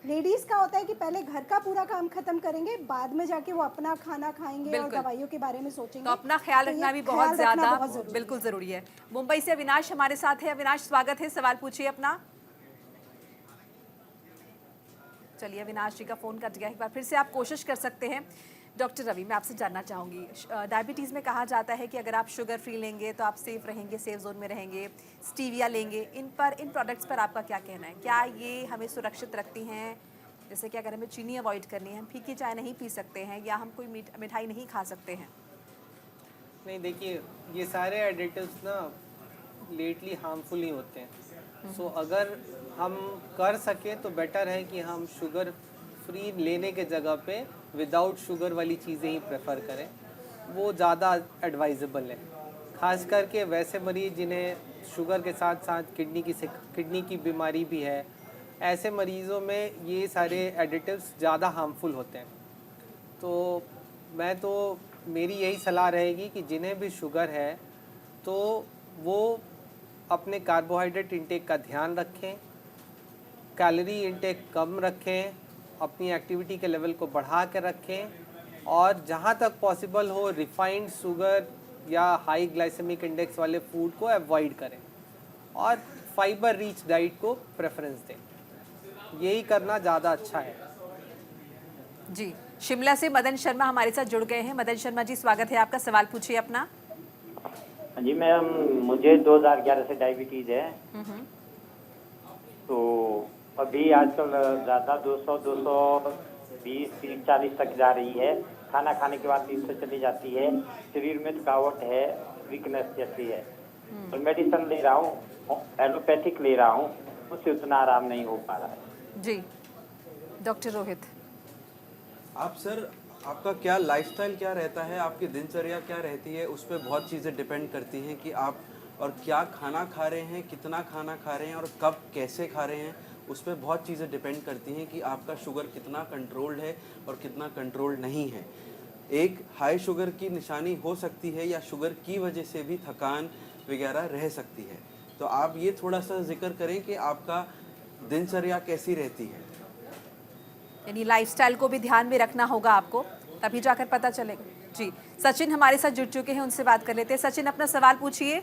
लेडीज़ का होता है कि पहले घर का पूरा काम खत्म करेंगे, बाद में जाके वो अपना खाना खाएंगे और दवाइयों के बारे में सोचेंगे। तो अपना ख्याल तो ये रखना भी ख्याल बहुत रखना ज़्यादा बहुत ज़रूरी है। बिल्कुल ज़रूरी है। मुंबई से अविनाश हमारे साथ है। अविनाश, स्वागत है, सवाल पूछिए अपना। चलिए, अविनाश जी का फ़ोन कट गया, एक बार फिर से आप कोशिश कर सकते हैं। डॉक्टर रवि, मैं आपसे जानना चाहूँगी, डायबिटीज़ में कहा जाता है कि अगर आप शुगर फ्री लेंगे तो आप सेफ़ रहेंगे, सेफ जोन में रहेंगे, स्टीविया लेंगे, इन प्रोडक्ट्स पर आपका क्या कहना है? क्या ये हमें सुरक्षित रखती हैं? जैसे कि अगर हमें चीनी अवॉइड करनी है, हम फीकी चाय नहीं पी सकते हैं, या हम कोई मिठाई नहीं खा सकते हैं? नहीं, देखिए, ये सारे एडिटिव्स ना लेटली हार्मफुल ही होते हैं। सो अगर हम कर सकें तो बेटर है कि हम शुगर फ्री लेने के जगह पे विदाउट शुगर वाली चीज़ें ही प्रेफर करें, वो ज़्यादा एडवाइजेबल है। खास करके वैसे मरीज़ जिन्हें शुगर के साथ साथ किडनी की बीमारी भी है, ऐसे मरीज़ों में ये सारे एडिटिव्स ज़्यादा हार्मफुल होते हैं। तो मेरी यही सलाह रहेगी कि जिन्हें भी शुगर है तो वो अपने कार्बोहाइड्रेट इंटेक का ध्यान रखें, कैलोरी इंटेक कम रखें, अपनी एक्टिविटी के लेवल को बढ़ा के रखें, और जहाँ तक पॉसिबल हो रिफाइंड शुगर या हाई ग्लाइसेमिक इंडेक्स वाले फूड को अवॉइड करें, और फाइबर रिच डाइट को प्रेफरेंस दें। यही करना ज़्यादा अच्छा है। जी, शिमला से मदन शर्मा हमारे साथ जुड़ गए हैं। मदन शर्मा जी, स्वागत है आपका, सवाल पूछिए अपना। जी मैम, मुझे 2011 से डायबिटीज है। तो अभी आजकल ज़्यादा 200, 220, 30, 40 तक जा रही है। खाना खाने के बाद 300 चली जाती है। शरीर में थकावट है, वीकनेस जैसी है। और मेडिसिन ले रहा हूँ, एलोपैथिक ले रहा हूँ, उससे उतना आराम नहीं हो पा रहा है। जी, डॉक्टर रोहित। आप सर, आपका क्या लाइफस्टाइल क्या रहता है, आपकी दिनचर्या क्या रहती है, उस पर बहुत चीज़ें डिपेंड करती हैं कि आप और क्या खाना खा रहे हैं, कितना खाना खा रहे हैं और कब कैसे खा रहे हैं। उस पर बहुत चीज़ें डिपेंड करती हैं कि आपका शुगर कितना कंट्रोल्ड है और कितना कंट्रोल्ड नहीं है। एक हाई शुगर की निशानी हो सकती है या शुगर की वजह से भी थकान वगैरह रह सकती है। तो आप ये थोड़ा सा जिक्र करें कि आपका दिनचर्या कैसी रहती है। यानी लाइफस्टाइल को भी ध्यान में रखना होगा आपको, तभी जाकर पता चलेगा। जी, सचिन हमारे साथ जुड़ चुके हैं, उनसे बात कर लेते हैं। सचिन, अपना सवाल पूछिए।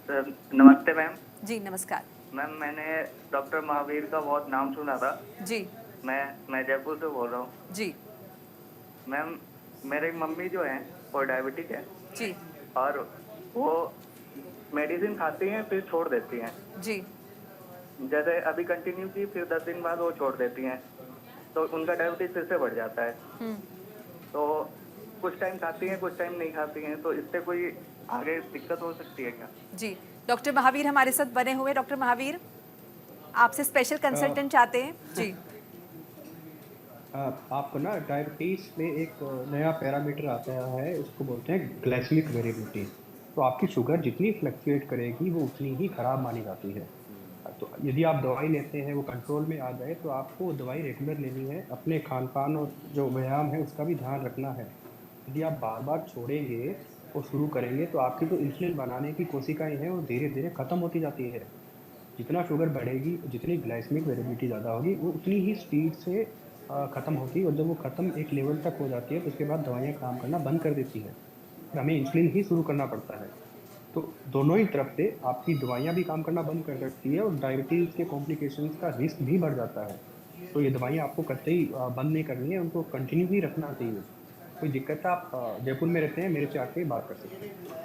सर नमस्ते मैम। जी नमस्कार मैम, मैंने डॉक्टर महावीर का बहुत नाम सुना था। जी। मैं जयपुर से बोल रहा हूँ। जी मैम, मेरी मम्मी जो है वो डायबिटिक है जी और वो मेडिसिन खाती हैं फिर छोड़ देती हैं। जी। जैसे अभी कंटिन्यू की, फिर 10 दिन बाद वो छोड़ देती हैं, तो उनका डायबिटीज फिर से बढ़ जाता है। तो कुछ टाइम खाती हैं, कुछ टाइम नहीं खाती हैं, तो इससे कोई आगे दिक्कत हो सकती है क्या? जी, डॉक्टर महावीर हमारे साथ बने हुए। डॉक्टर महावीर, आपसे स्पेशल कंसल्टेंट चाहते हैं। जी। आपको ना डायबिटीज़ में एक नया पैरामीटर आता है, उसको बोलते हैं ग्लाइसेमिक वेरिएबिलिटी। तो आपकी शुगर जितनी फ्लक्चुएट करेगी वो उतनी ही ख़राब मानी जाती है। तो यदि आप दवाई लेते हैं वो कंट्रोल में आ जाए तो आपको दवाई रेगुलर लेनी है। अपने खान पान और जो व्यायाम है उसका भी ध्यान रखना है। यदि आप बार बार छोड़ेंगे और शुरू करेंगे तो आपकी जो इंसुलिन बनाने की कोशिकाएं हैं वो धीरे धीरे ख़त्म होती जाती है। जितना शुगर बढ़ेगी, जितनी ग्लाइसेमिक वेरिएबिलिटी ज़्यादा होगी, वो उतनी ही स्पीड से ख़त्म होगी, और जब वो ख़त्म एक लेवल तक हो जाती है तो उसके बाद दवाइयाँ काम करना बंद कर देती है, और हमें इंसुलिन ही शुरू करना पड़ता है। तो दोनों ही तरफ से आपकी दवाइयाँ भी काम करना बंद कर सकती है और डायबिटीज़ के कॉम्प्लिकेशंस का रिस्क भी बढ़ जाता है। तो ये दवाइयाँ आपको कतई बंद नहीं करनी है, उनको कंटिन्यू ही रखना चाहिए। कोई दिक्कत है, आप जयपुर में रहते हैं, मेरे से आके बात कर सकते हैं।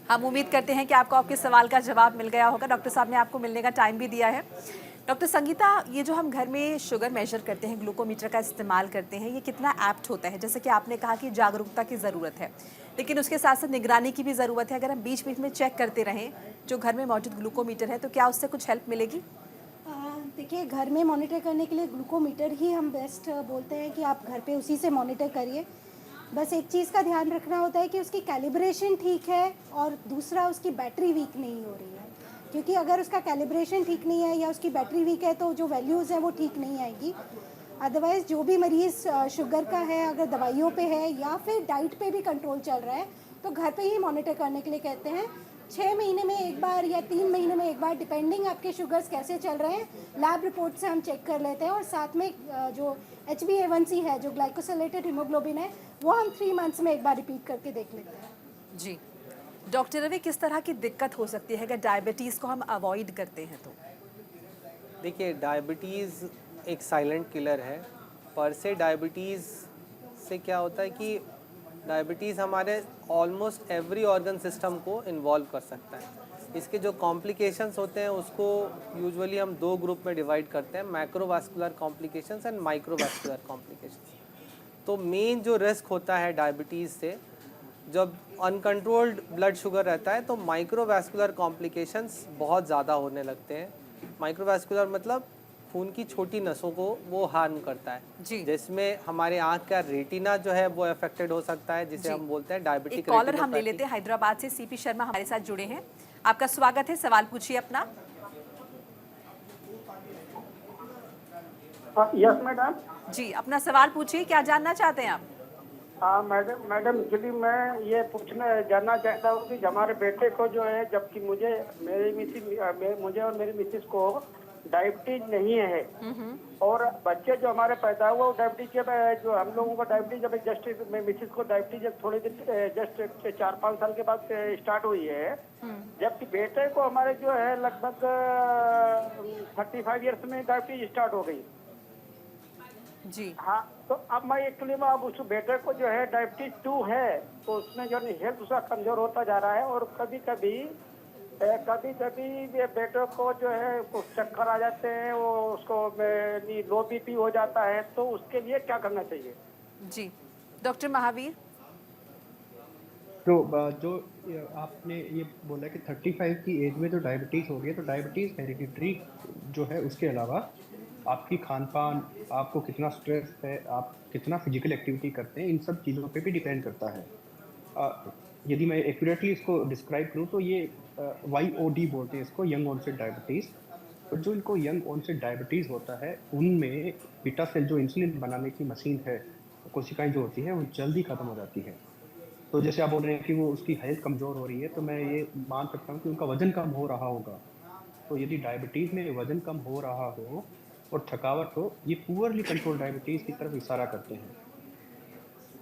हम उम्मीद करते हैं कि आपको आपके सवाल का जवाब मिल गया होगा। डॉक्टर साहब ने आपको मिलने का टाइम भी दिया है। डॉक्टर संगीता, ये जो हम घर में शुगर मेजर करते हैं, ग्लूकोमीटर का इस्तेमाल करते हैं, ये कितना एप्ट होता है? जैसे कि आपने कहा कि जागरूकता की ज़रूरत है, लेकिन उसके साथ साथ निगरानी की भी ज़रूरत है। अगर हम बीच बीच में चेक करते रहें जो घर में मौजूद ग्लूकोमीटर है, तो क्या उससे कुछ हेल्प मिलेगी? देखिए, घर में मॉनिटर करने के लिए ग्लूकोमीटर ही हम बेस्ट बोलते हैं कि आप घर पे उसी से मॉनिटर करिए। बस एक चीज़ का ध्यान रखना होता है कि उसकी कैलिब्रेशन ठीक है, और दूसरा उसकी बैटरी वीक नहीं हो रही है, क्योंकि अगर उसका कैलिब्रेशन ठीक नहीं है या उसकी बैटरी वीक है तो जो वैल्यूज़ हैं वो ठीक नहीं आएगी। अदरवाइज़ जो भी मरीज़ शुगर का है, अगर दवाइयों पे है या फिर डाइट पे भी कंट्रोल चल रहा है, तो घर पे ही मॉनिटर करने के लिए कहते हैं। 6 महीने में एक बार या 3 महीने में एक बार, डिपेंडिंग आपके शुगर्स कैसे चल रहे हैं, लैब रिपोर्ट से हम चेक कर लेते हैं। और साथ में जो HbA1c है, जो ग्लाइकोसिलेटेड हीमोग्लोबिन है, वो हम 3 मंथ्स में एक बार रिपीट करके देख लेते हैं। जी डॉक्टर रवि, किस तरह की दिक्कत हो सकती है अगर डायबिटीज़ को हम अवॉइड करते हैं तो? देखिए, डायबिटीज़ एक साइलेंट किलर है। पर से डायबिटीज़ से क्या होता है कि डायबिटीज़ हमारे ऑलमोस्ट एवरी ऑर्गन सिस्टम को इन्वॉल्व कर सकता है। इसके जो कॉम्प्लिकेशंस होते हैं उसको यूजुअली हम 2 ग्रुप में डिवाइड करते हैं, macrovascular complications and microvascular complications. तो मेन जो रिस्क होता है डायबिटीज़ से, जब अनकंट्रोल्ड ब्लड शुगर रहता है तो माइक्रोवास्कुलर कॉम्प्लिकेशंस बहुत ज़्यादा होने लगते हैं। माइक्रोवास्कुलर मतलब खून की छोटी नसों को वो हार्म करता है, जिसमें हमारे आँख का रेटिना जो है वो अफेक्टेड हो सकता है, जिसे हम बोलते हैं डायबिटिक एक कॉलर हम ले लेते हैं हैदराबाद से। सीपी शर्मा हमारे साथ जुड़े हैं, आपका स्वागत है, सवाल पूछिए अपना। यस मैडम जी, अपना सवाल पूछिए, क्या जानना चाहते हैं आप? हाँ मैडम एक्चुअली मैं ये जानना चाहता हूँ कि हमारे बेटे को जो है, जबकि मुझे और मेरी मिसेस को डायबिटीज नहीं है, और बच्चे जो हमारे पैदा हुए वो डायबिटीज के, जो हम लोगों को डायबिटीज जब जस्ट मिसेस को डायबिटीज थोड़े दिन जस्ट 4-5 साल के बाद स्टार्ट हुई है, जबकि बेटे को हमारे जो है लगभग 35 ईयर्स में डायबिटीज स्टार्ट हो गई। जी हाँ, तो अब मैं एक्चुअली में अब उस बेटे को जो है डायबिटीज 2 है, तो उसमें जो हेल्थ उसका कमजोर होता जा रहा है, और कभी कभी बेटे को जो है कुछ चक्कर आ जाते हैं, वो उसको लो बीपी हो जाता है, तो उसके लिए क्या करना चाहिए? जी डॉक्टर महावीर। तो जो आपने ये बोला कि 35 की एज में जो डायबिटीज़ हो गई है, तो डायबिटीज़ हेरिडिटरी जो है, उसके अलावा आपकी खान पान, आपको कितना स्ट्रेस है, आप कितना फिजिकल एक्टिविटी करते हैं, इन सब चीज़ों पे भी डिपेंड करता है। यदि मैं एक्यूरेटली इसको डिस्क्राइब करूँ तो ये YOD बोलते हैं इसको, यंग ऑनसेट डायबिटीज़। तो जो इनको यंग ऑनसेट डायबिटीज़ होता है, उनमें बीटा सेल जो इंसुलिन बनाने की मशीन है, कोशिकाएं जो होती हैं, वो जल्दी ख़त्म हो जाती है। तो जैसे आप बोल रहे हैं कि वो उसकी हेल्थ कमज़ोर हो रही है, तो मैं ये मान सकता हूँ कि उनका वज़न कम हो रहा होगा। तो यदि डायबिटीज़ में वज़न कम हो रहा हो और थकावट हो, ये पुअरली कंट्रोल डायबिटीज़ की तरफ इशारा करते हैं।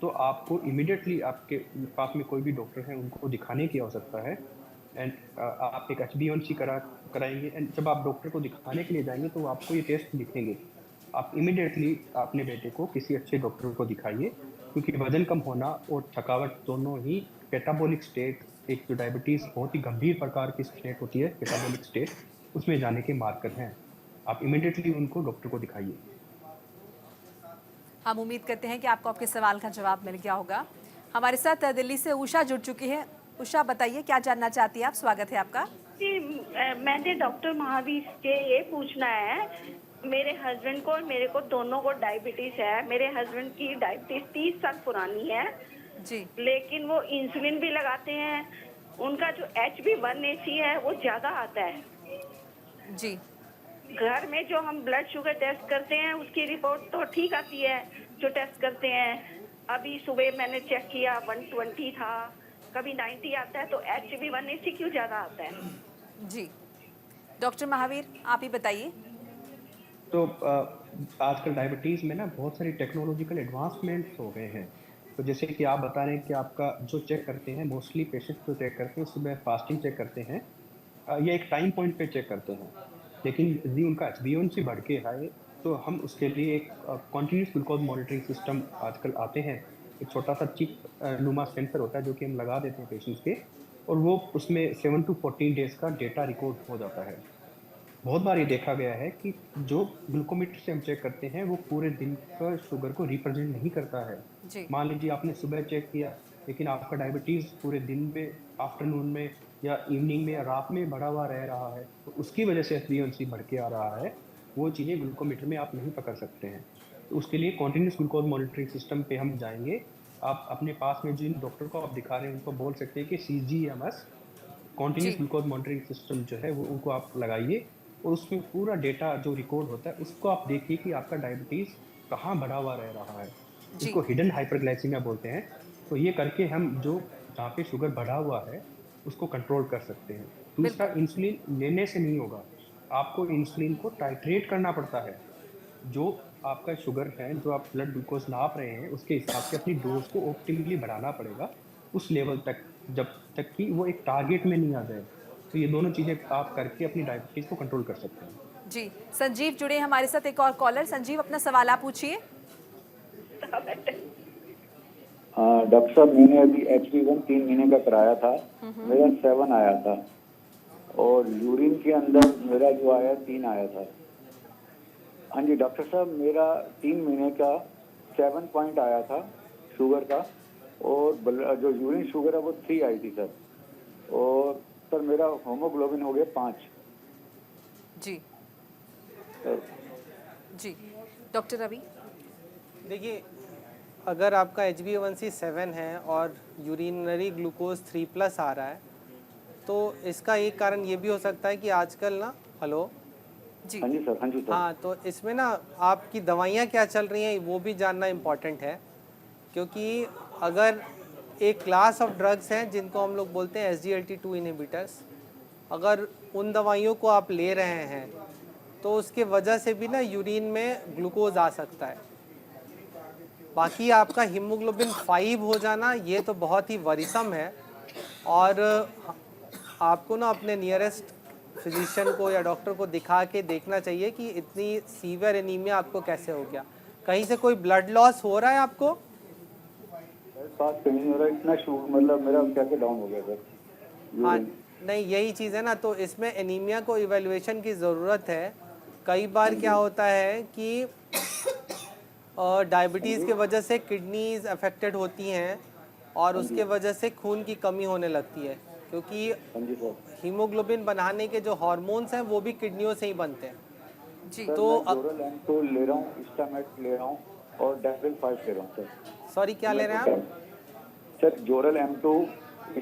तो आपको इमीडिएटली आपके पास में कोई भी डॉक्टर हैं उनको दिखाने की आवश्यकता है, एंड आप एक HbA1c कराएंगे, एंड जब आप डॉक्टर को दिखाने के लिए जाएंगे तो आपको ये टेस्ट दिखेंगे। आप इमीडिएटली अपने बेटे को किसी अच्छे डॉक्टर को दिखाइए, क्योंकि वजन कम होना और थकावट दोनों ही कैटाबॉलिक स्टेट, एक जो डायबिटीज़ बहुत ही गंभीर प्रकार की स्टेट होती है कैटाबॉलिक स्टेट, उसमें जाने के मार्कर हैं। आप इमीडिएटली उनको डॉक्टर को दिखाइए। हम उम्मीद करते हैं कि आपको आपके सवाल का जवाब मिल गया होगा। हमारे साथ दिल्ली से उषा जुड़ चुकी है। उषा, बताइए क्या जानना चाहती हैं आप? स्वागत है आपका। जी, मैंने डॉक्टर महावीर से ये पूछना है, मेरे हस्बैंड को और मेरे को दोनों को डायबिटीज है। मेरे हस्बैंड की डायबिटीज 30 साल पुरानी है जी, लेकिन वो इंसुलिन भी लगाते हैं। उनका जो HbA1c है वो ज्यादा आता है जी। घर में जो हम ब्लड शुगर टेस्ट करते हैं उसकी रिपोर्ट तो ठीक आती है जो टेस्ट करते हैं, अभी सुबह मैंने चेक किया 120 था, कभी 90 आता है, तो HbA1c क्यों ज़्यादा आता है? जी डॉक्टर महावीर आप ही बताइए। तो आजकल डायबिटीज़ में ना बहुत सारी टेक्नोलॉजिकल एडवांसमेंट्स हो गए हैं। तो जैसे कि आप बता रहे हैं कि आपका जो चेक करते हैं, मोस्टली पेशेंट जो चेक करते हैं सुबह फास्टिंग चेक करते हैं, या एक टाइम पॉइंट पे चेक करते हैं। लेकिन यदि उनका HbA1c बढ़ के है तो हम उसके लिए एक कंटीन्यूअस ग्लूकोज मॉनिटरिंग सिस्टम आजकल आते हैं। एक छोटा सा चिप नुमा सेंसर होता है जो कि हम लगा देते हैं पेशेंट्स के, और वो उसमें 7 to 14 डेज़ का डेटा रिकॉर्ड हो जाता है। बहुत बार ये देखा गया है कि जो ग्लूकोमीटर से हम चेक करते हैं वो पूरे दिन का शुगर को रिप्रेजेंट नहीं करता है। जी मान लीजिए आपने सुबह चेक किया लेकिन आपका डायबिटीज़ पूरे दिन में, आफ्टरनून में या इवनिंग में या रात में बढ़ा हुआ रह रहा है, तो उसकी वजह से HbA1c बढ़ के आ रहा है। वो चीज़ें ग्लूकोमीटर में आप नहीं पकड़ सकते हैं। तो उसके लिए कॉन्टीन्यूस ग्लूकोज मॉनिटरिंग सिस्टम पे हम जाएंगे। आप अपने पास में जिन डॉक्टर को आप दिखा रहे हैं उनको बोल सकते हैं कि CGMS continuous glucose monitoring system जो है वो उनको आप लगाइए, और उसमें पूरा डेटा जो रिकॉर्ड होता है उसको आप देखिए कि आपका डायबिटीज़ कहाँ बढ़ा हुआ रह रहा है। इसको हिडन हाइपरग्लाइसीमिया बोलते हैं। तो ये करके हम जो जहाँ पे शुगर बढ़ा हुआ है उसको कंट्रोल कर सकते हैं। दूसरा, इंसुलिन लेने से नहीं होगा, आपको इंसुलिन को टाइट्रेट करना पड़ता है। जो आपका शुगर है, जो आप ब्लड ग्लूकोज नाप रहे हैं, उसके हिसाब से अपनी डोज को ऑप्टिमली बढ़ाना पड़ेगा उस लेवल तक, जब तक कि वो एक टारगेट में नहीं आ जाए। तो ये दोनों चीज़ें आप करके अपनी डायबिटीज़ को कंट्रोल कर सकते हैं। जी संजीव जुड़े हैं हमारे साथ, एक और कॉलर। संजीव अपना सवाल आप पूछिए। हाँ डॉक्टर साहब, मैंने अभी HbA1 3 महीने का कराया था, मेरा 7 आया था, और यूरिन के अंदर मेरा जो आया 3 आया था। हाँ जी डॉक्टर साहब, मेरा 3 महीने का 7 पॉइंट आया था शुगर का, और जो यूरिन शुगर है वो 3 आई थी सर। और सर मेरा होमोग्लोबिन हो गया 5। जी जी डॉक्टर रवि। देखिए, अगर आपका HbA1c 7 है और यूरिनरी ग्लूकोज 3+ आ रहा है, तो इसका एक कारण ये भी हो सकता है कि आजकल ना, हेलो जी हाँ जी सर, हाँ जी सर। हाँ, तो इसमें ना आपकी दवाइयाँ क्या चल रही हैं वो भी जानना इम्पॉर्टेंट है। क्योंकि अगर एक क्लास ऑफ ड्रग्स हैं जिनको हम लोग बोलते हैं SGLT2 इनहिबिटर्स, अगर उन दवाइयों को आप ले रहे हैं तो उसके वजह से भी ना यूरिन में ग्लूकोज आ सकता है। बाकी आपका हीमोग्लोबिन 5 हो जाना ये तो बहुत ही वरीसम है, और आपको ना अपने नियरेस्ट फिजिशियन को या डॉक्टर को दिखा के देखना चाहिए कि इतनी सीवियर एनीमिया आपको कैसे हो गया। कहीं से कोई ब्लड लॉस हो रहा है आपको? पास कहीं नहीं हो रहा, इतना शुगर मतलब मेरा कैसे डाउन हो गया सर। हाँ, नहीं यही चीज़ है ना, तो इसमें एनीमिया को इवैल्यूएशन की ज़रूरत है। कई बार क्या होता है कि डायबिटीज़ के वजह से किडनीज अफेक्टेड होती हैं और उसके वजह से खून की कमी होने लगती है, क्योंकि हीमोग्लोबिन बनाने के जो हार्मोन्स हैं वो भी किडनियों से ही बनते हैं। जी तो जोरल M2 ले रहा हूँ, स्टामेट ले रहा हूँ, और डेप्रिल 5 ले रहा हूँ सर। सॉरी क्या ले रहे हैं आप? सर जोरल M2,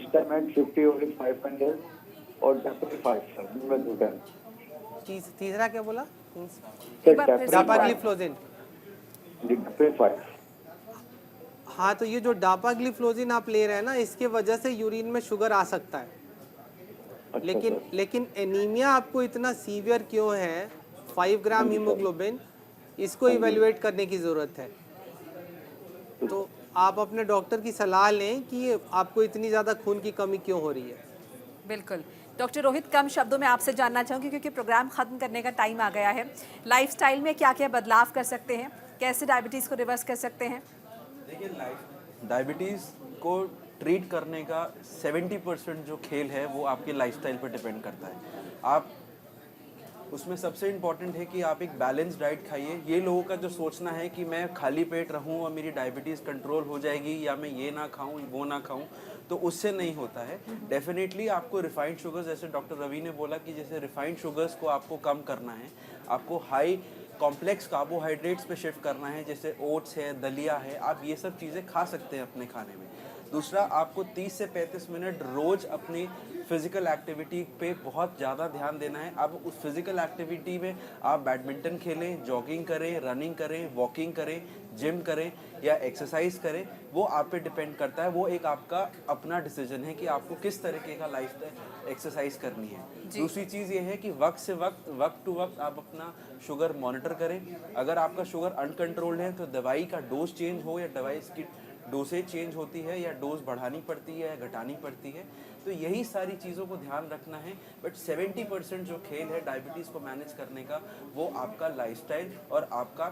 स्टामेट 50 और 500 और डेप्रिल 5 सर, मैं 2 टाइम। तीसरा क्या बोला? एक बार फिर से डापाग्लिफ्लोजिन। डेप्रिल 5। हाँ, तो ये जो डापाग्लिफ्लोजिन आप ले रहे हैं ना, इसके वजह से यूरिन में शुगर आ सकता है। अच्छा लेकिन एनीमिया आपको इतना सीवियर क्यों है? 5 ग्राम हीमोग्लोबिन, इसको इवेल्युएट करने की ज़रूरत है। तो आप अपने डॉक्टर की सलाह लें कि आपको इतनी ज़्यादा खून की कमी क्यों हो रही है। बिल्कुल। डॉक्टर रोहित, कम शब्दों में आपसे जानना चाहूँगी क्योंकि प्रोग्राम ख़त्म करने का टाइम आ गया है। लाइफस्टाइल में क्या क्या बदलाव कर सकते हैं, कैसे डायबिटीज़ को रिवर्स कर सकते हैं? देखिए, डायबिटीज़ को ट्रीट करने का 70% जो खेल है वो आपके लाइफस्टाइल पर डिपेंड करता है। आप उसमें सबसे इम्पॉर्टेंट है कि आप एक बैलेंस डाइट खाइए। ये लोगों का जो सोचना है कि मैं खाली पेट रहूं और मेरी डायबिटीज़ कंट्रोल हो जाएगी, या मैं ये ना खाऊं वो ना खाऊं, तो उससे नहीं होता है। डेफिनेटली आपको रिफाइंड शुगर्स, जैसे डॉक्टर रवि ने बोला कि जैसे रिफाइंड शुगर्स को आपको कम करना है, आपको हाई कॉम्प्लेक्स कार्बोहाइड्रेट्स पे शिफ्ट करना है, जैसे ओट्स है, दलिया है, आप ये सब चीज़ें खा सकते हैं अपने खाने में। दूसरा, आपको 30 से 35 मिनट रोज़ अपनी फिजिकल एक्टिविटी पे बहुत ज़्यादा ध्यान देना है। अब उस फिजिकल एक्टिविटी में आप बैडमिंटन खेलें, जॉगिंग करें, रनिंग करें, वॉकिंग करें, जिम करें या एक्सरसाइज करें, वो आप पे डिपेंड करता है। वो एक आपका अपना डिसीजन है कि आपको किस तरीके का लाइफ एक्सरसाइज करनी है। दूसरी चीज़ ये है कि वक्त टू वक्त आप अपना शुगर मॉनिटर करें। अगर आपका शुगर अनकंट्रोल्ड है तो दवाई का डोज चेंज हो या दवाई की डोसेज चेंज होती है या डोज बढ़ानी पड़ती है या घटानी पड़ती है, तो यही सारी चीज़ों को ध्यान रखना है। बट 70% जो खेल है डायबिटीज़ को मैनेज करने का, वो आपका लाइफस्टाइल और आपका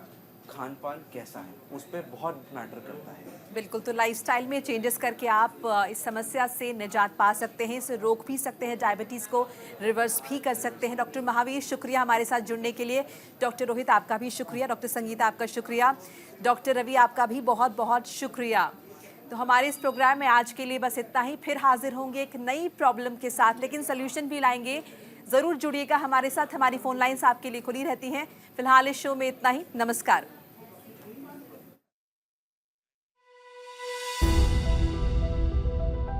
खान पान कैसा है, उस पर बहुत मैटर करता है। बिल्कुल, तो लाइफस्टाइल में चेंजेस करके आप इस समस्या से निजात पा सकते हैं, इसे रोक भी सकते हैं, डायबिटीज़ को रिवर्स भी कर सकते हैं। डॉक्टर महावीर, शुक्रिया हमारे साथ जुड़ने के लिए। डॉक्टर रोहित, आपका भी शुक्रिया। डॉक्टर संगीता, आपका शुक्रिया। डॉक्टर रवि, आपका भी बहुत बहुत शुक्रिया। तो हमारे इस प्रोग्राम में आज के लिए बस इतना ही। फिर हाजिर होंगे एक नई प्रॉब्लम के साथ, लेकिन सोल्यूशन भी लाएंगे। ज़रूर जुड़िएगा हमारे साथ, हमारी फ़ोन लाइन्स आपके लिए खुली रहती हैं। फिलहाल इस शो में इतना ही। नमस्कार।